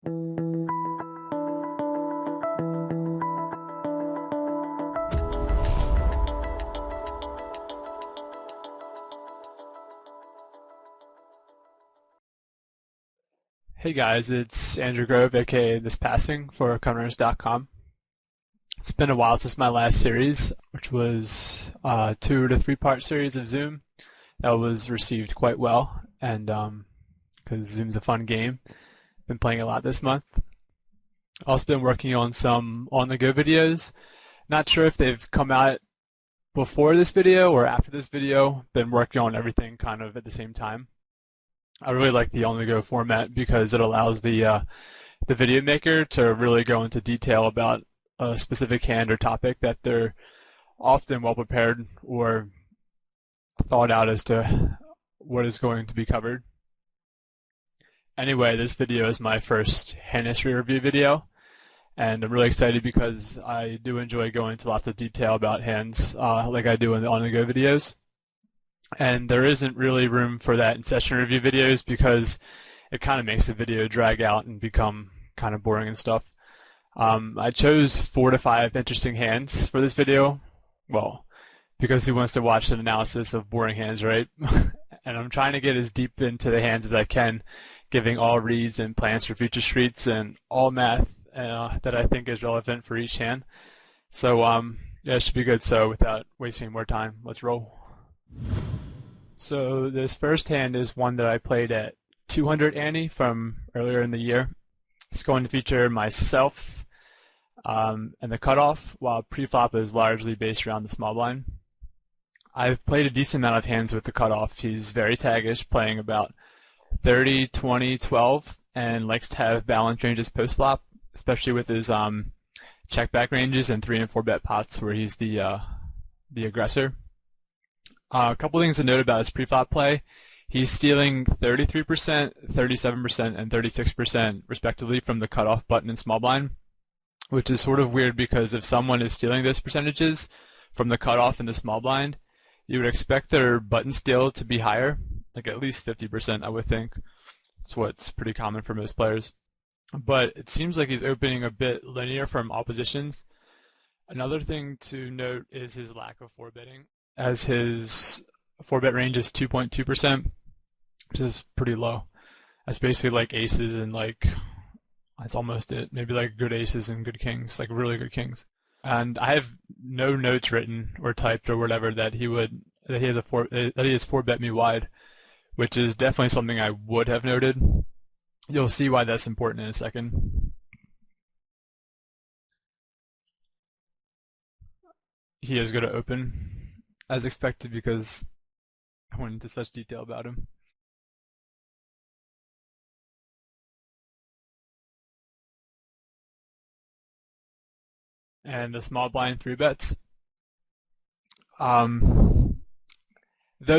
Hey guys, it's Andrew Grove, aka This Passing for CardRunners.com. It's been a while since my last series, which was a 2 to 3 part series of Zoom. That was received quite well, and because Zoom's a fun game, been playing a lot this month. Also been working on some on-the-go videos. Not sure if they've come out before this video or after this video. Been working on everything kind of at the same time. I really like the on-the-go format because it allows the video maker to really go into detail about a specific hand or topic that they're often well prepared or thought out as to what is going to be covered. Anyway, this video is my first hand history review video, and I'm really excited because I do enjoy going into lots of detail about hands like I do in the on-the-go videos. And there isn't really room for that in session review videos because it kind of makes the video drag out and become kind of boring and stuff. I chose 4 to 5 interesting hands for this video. Well, because who wants to watch an analysis of boring hands, right? And I'm trying to get as deep into the hands as I can, giving all reads and plans for future streets and all math that I think is relevant for each hand. So yeah, it should be good. So without wasting more time, let's roll. So this first hand is one that I played at 200 ante from earlier in the year. It's going to feature myself and the cutoff, while pre-flop is largely based around the small blind. I've played a decent amount of hands with the cutoff. He's very taggish, playing about 30, 20, 12, and likes to have balanced ranges post-flop, especially with his check-back ranges and 3 and 4 bet pots where he's the aggressor. A couple things to note about his pre-flop play. He's stealing 33%, 37%, and 36% respectively from the cutoff button in small blind, which is sort of weird because if someone is stealing those percentages from the cutoff in the small blind, you would expect their button steal to be higher, like at least 50%, I would think. That's what's pretty common for most players. But it seems like he's opening a bit linear from oppositions. Another thing to note is his lack of 4-betting, as his 4-bet range is 2.2%, which is pretty low. That's basically like aces and like, that's almost it. Maybe like good aces and good kings, like really good kings. And I have no notes written or typed or whatever that he has 4-bet me wide, which is definitely something I would have noted. You'll see why that's important in a second. He is going to open as expected because I went into such detail about him. And the small blind 3-bets. Though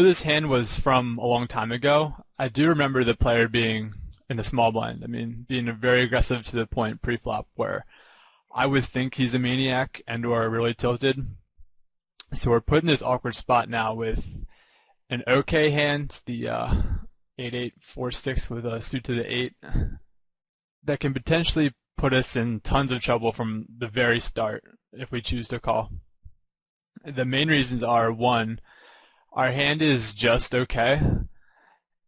this hand was from a long time ago, I do remember the player being in the small blind. I mean, being very aggressive to the point pre-flop where I would think he's a maniac and or really tilted. So we're put in this awkward spot now with an okay hand, the 8-8, 4-6 with a suit to the 8, that can potentially put us in tons of trouble from the very start if we choose to call. The main reasons are, 1, our hand is just okay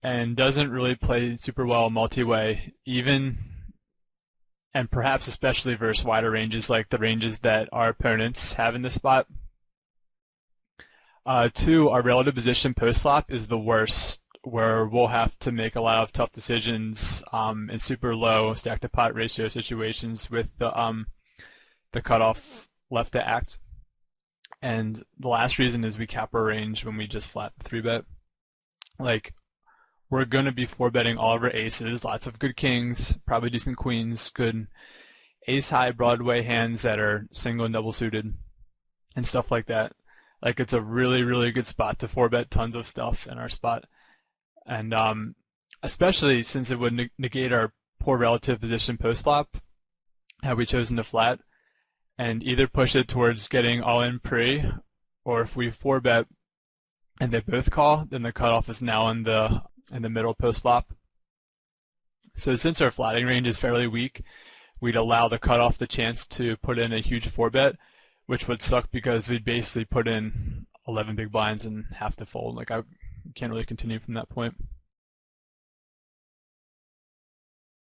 and doesn't really play super well multi-way, even and perhaps especially versus wider ranges like the ranges that our opponents have in this spot. 2, our relative position post-flop is the worst, where we'll have to make a lot of tough decisions in super low stack-to-pot ratio situations with the cutoff left to act. And the last reason is we cap our range when we just flat 3-bet. Like, we're going to be 4-betting all of our aces, lots of good kings, probably decent queens, good ace-high Broadway hands that are single and double suited, and stuff like that. Like, it's a really, really good spot to 4-bet tons of stuff in our spot. And especially since it would negate our poor relative position post-flop, had we chosen to flat, and either push it towards getting all-in pre, or if we 4-bet and they both call, then the cutoff is now in the middle post-flop. So since our flatting range is fairly weak, we'd allow the cutoff the chance to put in a huge 4-bet, which would suck because we'd basically put in 11 big blinds and have to fold. Like I can't really continue from that point.